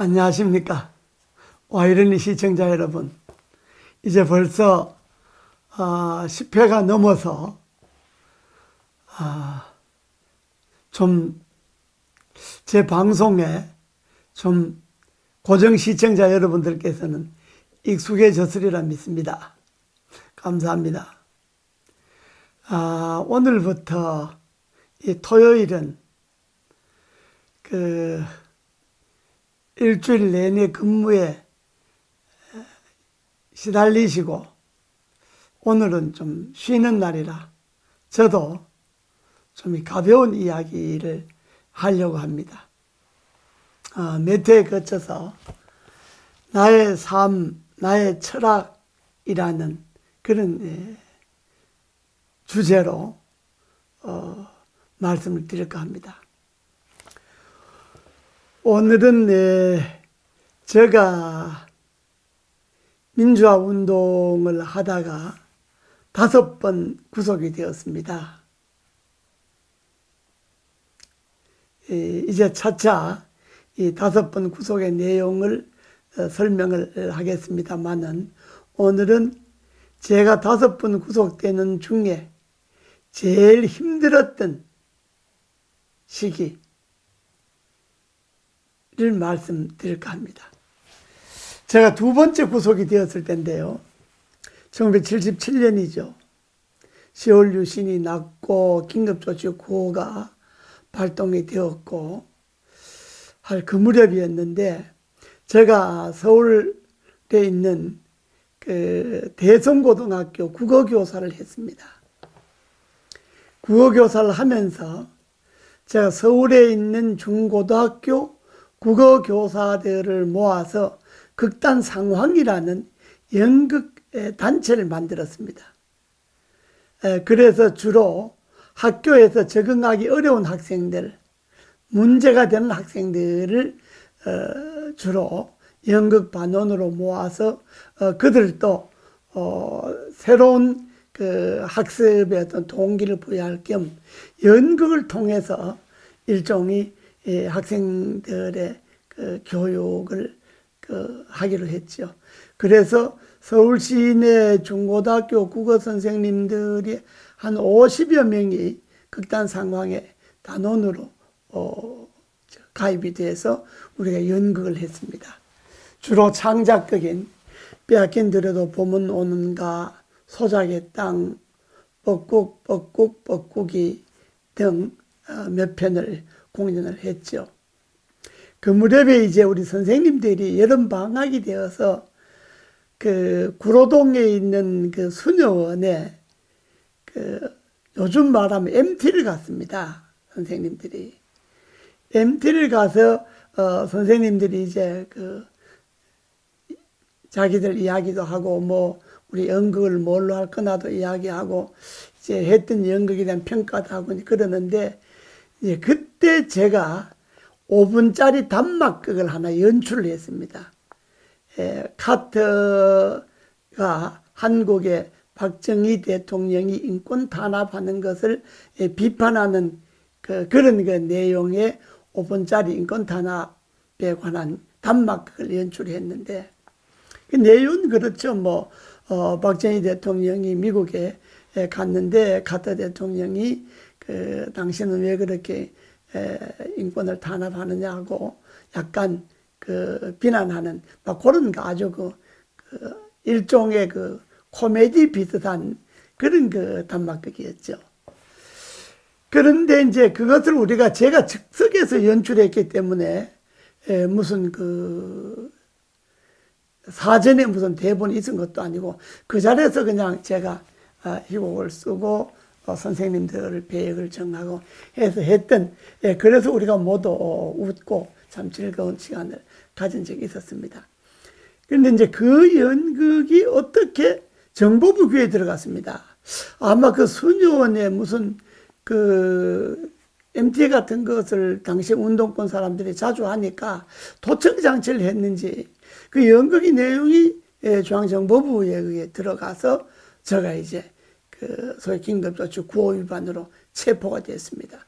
안녕하십니까. 와이러니 시청자 여러분. 이제 벌써 10회가 넘어서 좀 제 방송에 좀 고정 시청자 여러분들께서는 익숙해졌으리라 믿습니다. 감사합니다. 오늘부터 이 토요일은 일주일 내내 근무에 시달리시고 오늘은 좀 쉬는 날이라 저도 좀 가벼운 이야기를 하려고 합니다. 몇 회에 거쳐서 나의 삶, 나의 철학이라는 그런 주제로 말씀을 드릴까 합니다. 오늘은 제가 민주화 운동을 하다가 5번 구속이 되었습니다. 이제 차차 이 5번 구속의 내용을 설명을 하겠습니다만은 오늘은 제가 5번 구속되는 중에 제일 힘들었던 시기를 말씀드릴까 합니다. 제가 2번째 구속이 되었을 때인데요. 1977년이죠. 10월 유신이 났고 긴급조치 구호가 발동이 되었고 할 그 무렵이었는데 제가 서울에 있는 대성고등학교 국어교사를 했습니다. 국어교사를 하면서 제가 서울에 있는 중고등학교 국어교사들을 모아서 극단상황이라는 연극 단체를 만들었습니다. 그래서 주로 학교에서 적응하기 어려운 학생들, 문제가 되는 학생들을 주로 연극 반원으로 모아서 그들도 새로운 학습의 어떤 동기를 부여할 겸 연극을 통해서 일종의 학생들의 교육을 하기로 했죠. 그래서 서울 시내 중고등학교 국어 선생님들이 한 50여 명이 극단 상황의 단원으로 가입이 돼서 우리가 연극을 했습니다. 주로 창작극인 빼앗긴 들여도 봄은 오는가, 소작의 땅, 뻐꾹 등 몇 편을 공연을 했죠. 그 무렵에 이제 우리 선생님들이 여름 방학이 되어서 구로동에 있는 수녀원에 요즘 말하면 MT를 갔습니다. 선생님들이. MT를 가서 선생님들이 이제 자기들 이야기도 하고 뭐 우리 연극을 뭘로 할 거나도 이야기하고 이제 했던 연극에 대한 평가도 하고 그러는데 이제 그때 제가 5분짜리 단막극을 하나 연출을 했습니다. 카터가 한국의 박정희 대통령이 인권 탄압하는 것을 비판하는 그런 내용의 5분짜리 인권 탄압에 관한 단막극을 연출했는데 그 내용은 그렇죠. 뭐 박정희 대통령이 미국에 갔는데 카터 대통령이 당신은 왜 그렇게 인권을 탄압하느냐고 약간 비난하는 막 그런 아주 일종의 코미디 비슷한 그런 단막극이었죠. 그런데 이제 그것을 제가 즉석에서 연출했기 때문에 무슨 사전에 무슨 대본이 있은 것도 아니고 그 자리에서 그냥 제가 희곡을 쓰고 선생님들 배역을 정하고 해서 했던 그래서 우리가 모두 웃고 참 즐거운 시간을 가진 적이 있었습니다. 그런데 이제 그 연극이 어떻게 정보부 귀에 들어갔습니다. 아마 수녀원에 무슨 MT 같은 것을 당시 운동권 사람들이 자주 하니까 도청 장치를 했는지 그 연극의 내용이 중앙정보부에 의해 들어가서 제가 이제 소위 긴급조치 구호 위반으로 체포가 됐습니다.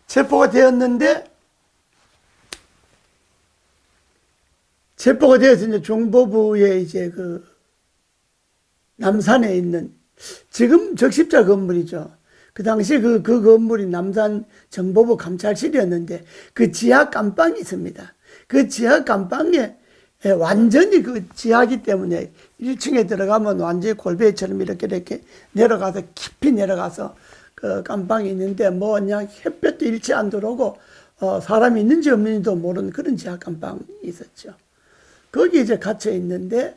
체포가 되었는데 체포가 되어서 이제 중보부에 이제 그 남산에 있는 지금 적십자 건물이죠. 그 당시 그 건물이 남산 정보부 감찰실이었는데 그 지하 감방이 있습니다. 그 지하 감방에 완전히 그 지하기 때문에 1층에 들어가면 완전히 골배처럼 이렇게 내려가서 깊이 내려가서 그 감방이 있는데 뭐 그냥 햇볕도 일체 안 들어오고 사람이 있는지 없는지도 모르는 그런 지하 감방이 있었죠. 거기 이제 갇혀 있는데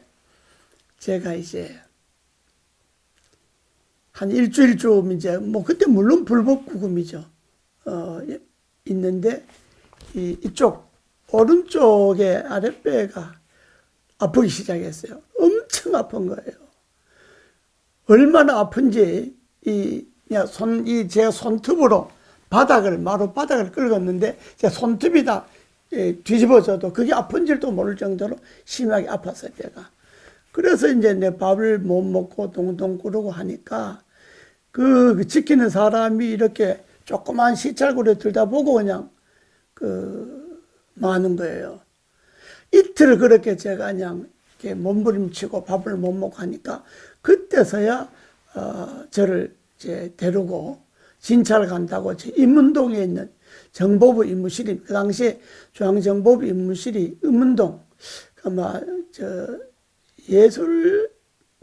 제가 이제 한 일주일쯤 이제 뭐 그때 물론 불법 구금이죠. 있는데 이쪽 오른쪽에 아랫배가 아프기 시작했어요. 엄청 아픈 거예요. 얼마나 아픈지 제가 손톱으로 마루 바닥을 긁었는데 제 손톱이 다 뒤집어져도 그게 아픈 줄도 모를 정도로 심하게 아팠어요, 배가. 그래서 이제 내 밥을 못 먹고 동동 구르고 하니까 그 지키는 사람이 이렇게 조그만 시찰구를 들다 보고 그냥 많은 거예요. 이틀 그렇게 제가 그냥 이렇게 몸부림치고 밥을 못 먹고 하니까 그때서야 저를 이제 데리고 진찰 간다고 제 인문동에 있는 정보부 임무실이 그 당시에 중앙정보부 임무실이 인문동 아마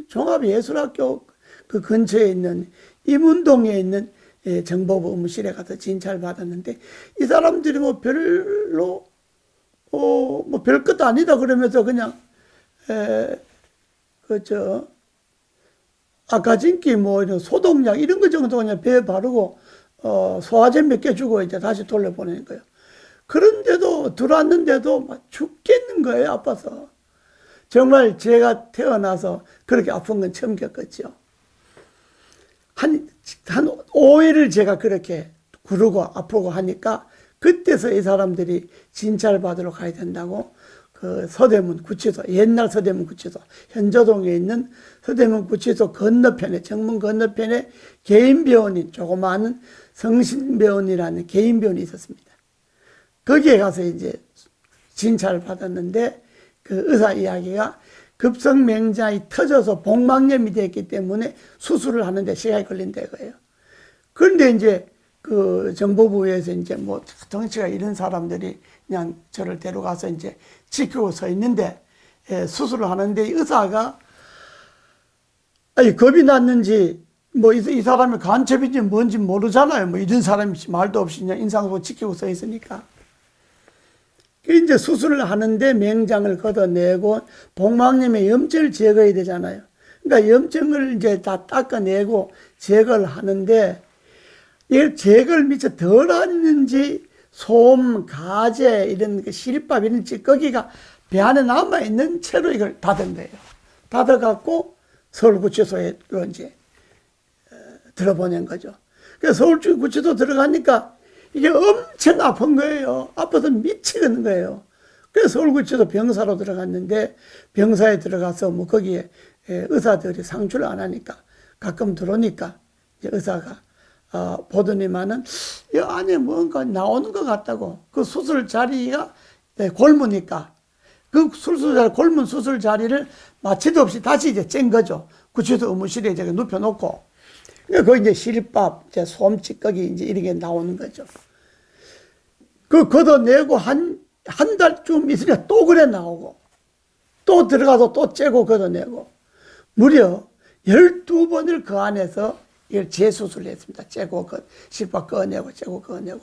종합예술학교 그 근처에 있는 임문동에 있는 정보부 의무실에 가서 진찰 받았는데 이 사람들이 뭐 별로 뭐 별것도 아니다 그러면서 그냥 아까진기 뭐 이런 소독약 이런 거 정도 그냥 배에 바르고 소화제 몇 개 주고 이제 다시 돌려보내는 거예요. 그런데도 들어왔는데도 막 죽겠는 거예요, 아파서. 정말 제가 태어나서 그렇게 아픈 건 처음 겪었죠. 한 5일을 제가 그렇게 구르고 아프고 하니까 그때서 이 사람들이 진찰 받으러 가야 된다고 그 서대문 구치소, 옛날 서대문 구치소, 현저동에 있는 서대문 구치소 건너편에, 정문 건너편에 개인 병원이, 조그마한 성신병원이라는 개인 병원이 있었습니다. 거기에 가서 이제 진찰을 받았는데 그 의사 이야기가 급성맹장이 터져서 복막염이 됐기 때문에 수술을 하는데 시간이 걸린다 이거예요. 그런데 이제 그 정보부에서 이제 뭐 덩치가 이런 사람들이 그냥 저를 데려가서 이제 지키고 서 있는데 수술을 하는데 의사가 겁이 났는지 뭐 이 사람이 간첩인지 뭔지 모르잖아요. 뭐 이런 사람이 말도 없이 그냥 인상 보고 지키고 서 있으니까. 이제 수술을 하는데 맹장을 걷어내고 복막염의 염증을 제거해야 되잖아요. 그러니까 염증을 이제 다 닦아내고 제거를 하는데 이걸 제거를 미처 덜 했는지 솜, 가재 이런 시립밥 이런 찌꺼기가 배 안에 남아있는 채로 이걸 닫은 거예요. 닫아갖고 서울구치소로 이제 들어보낸 거죠. 그래서 서울구치소 들어가니까 이게 엄청 아픈 거예요. 아파서 미치겠는 거예요. 그래서 서울구치소 병사로 들어갔는데 병사에 들어가서 뭐 거기에 의사들이 상주를 안 하니까 가끔 들어오니까 이제 의사가 보더니만은 이 안에 뭔가 나오는 것 같다고. 그 수술 자리가 골무니까 그 골문 수술 자리를 마취도 없이 다시 이제 짠 거죠. 구치소 의무실에 이제 눕혀놓고. 거기 이제 시립밥, 이제 솜 찌꺼기 이제 이렇게 나오는 거죠. 그 걷어내고 한 달쯤 있으니까 또 그래 나오고 또 들어가서 또 째고 걷어내고 무려 12번을 그 안에서 이걸 재수술을 했습니다. 째고 시립밥 꺼내고 째고 꺼내고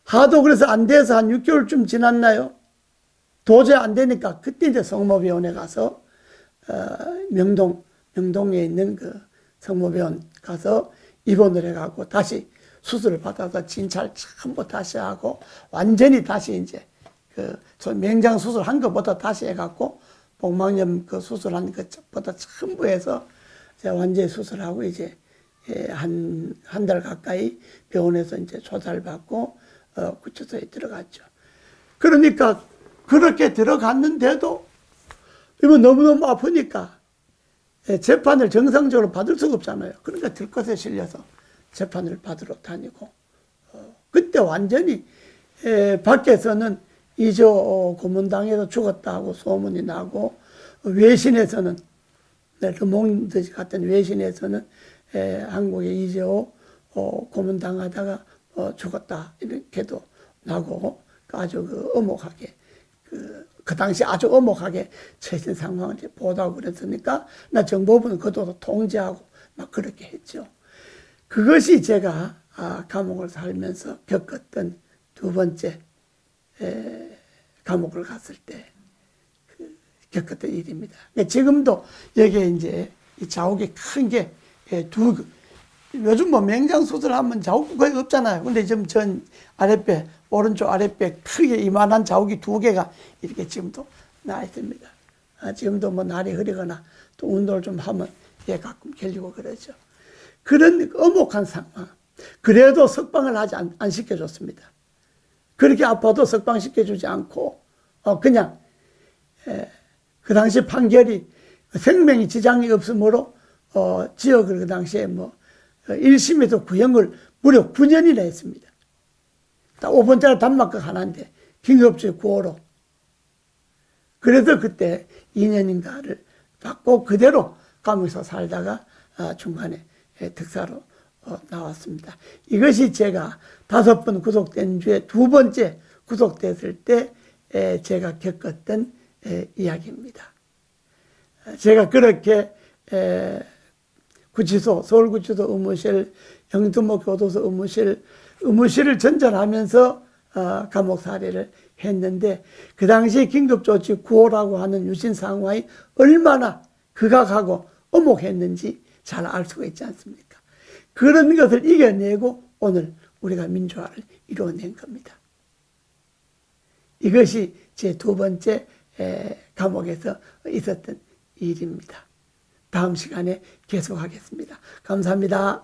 하도 그래서 안 돼서 한 6개월쯤 지났나요? 도저히 안 되니까 그때 이제 성모병원에 가서 명동에 있는 그 성모병원 가서 입원을 해갖고 다시 수술을 받아서 진찰 전부 다시 하고 완전히 다시 이제 그 맹장 수술한 것보다 다시 해갖고 복막염 그 수술한 것보다 전부 해서 완전히 수술하고 이제 한 달 가까이 병원에서 이제 조사받고 구치소에 들어갔죠. 그러니까 그렇게 들어갔는데도 이건 너무너무 아프니까 재판을 정상적으로 받을 수가 없잖아요. 그러니까 들것에 실려서 재판을 받으러 다니고 그때 완전히 밖에서는 이조 고문당해서 죽었다고 소문이 나고, 외신에서는, 르몽드 같은 외신에서는 한국의 이재호 고문당하다가 죽었다 이렇게도 나고, 아주 엄혹하게 그 당시 아주 엄혹하게 처해진 상황을 보도하고 그랬으니까 나 정보부는 그것도 통제하고 막 그렇게 했죠. 그것이 제가 감옥을 살면서 겪었던 두 번째 감옥을 갔을 때 겪었던 일입니다. 지금도 여기에 이제 이 자욱이 큰 게 요즘 뭐 맹장 수술하면 자욱이 거의 없잖아요. 근데 지금 전 아랫배, 오른쪽 아랫배 크게 이만한 자욱이 2개가 이렇게 지금도 나 있습니다. 지금도 뭐 날이 흐리거나 또 운동을 좀 하면 가끔 결리고 그러죠. 그런 엄혹한 상황. 그래도 석방을 하지 안 시켜줬습니다. 그렇게 아파도 석방시켜주지 않고 그냥 그 당시 판결이 생명에 지장이 없으므로 지역을 그 당시에 뭐 1심에서 구형을 무려 9년이나 했습니다. 5번짜리 단막극 하나인데 긴급조치 구호로. 그래서 그때 2년인가를 받고 그대로 감옥에서 살다가 중간에 특사로 나왔습니다. 이것이 제가 5번 구속된 주에 2번째 구속됐을 때 제가 겪었던 이야기입니다. 제가 그렇게 구치소, 서울구치소 의무실, 영등포 교도소 의무실을 전전하면서 감옥살이를 했는데 그 당시 긴급조치 구호라고 하는 유신상황이 얼마나 극악하고 엄혹했는지 잘 알 수가 있지 않습니까? 그런 것을 이겨내고 오늘 우리가 민주화를 이루어낸 겁니다. 이것이 제 2번째 감옥에서 있었던 일입니다. 다음 시간에 계속하겠습니다. 감사합니다.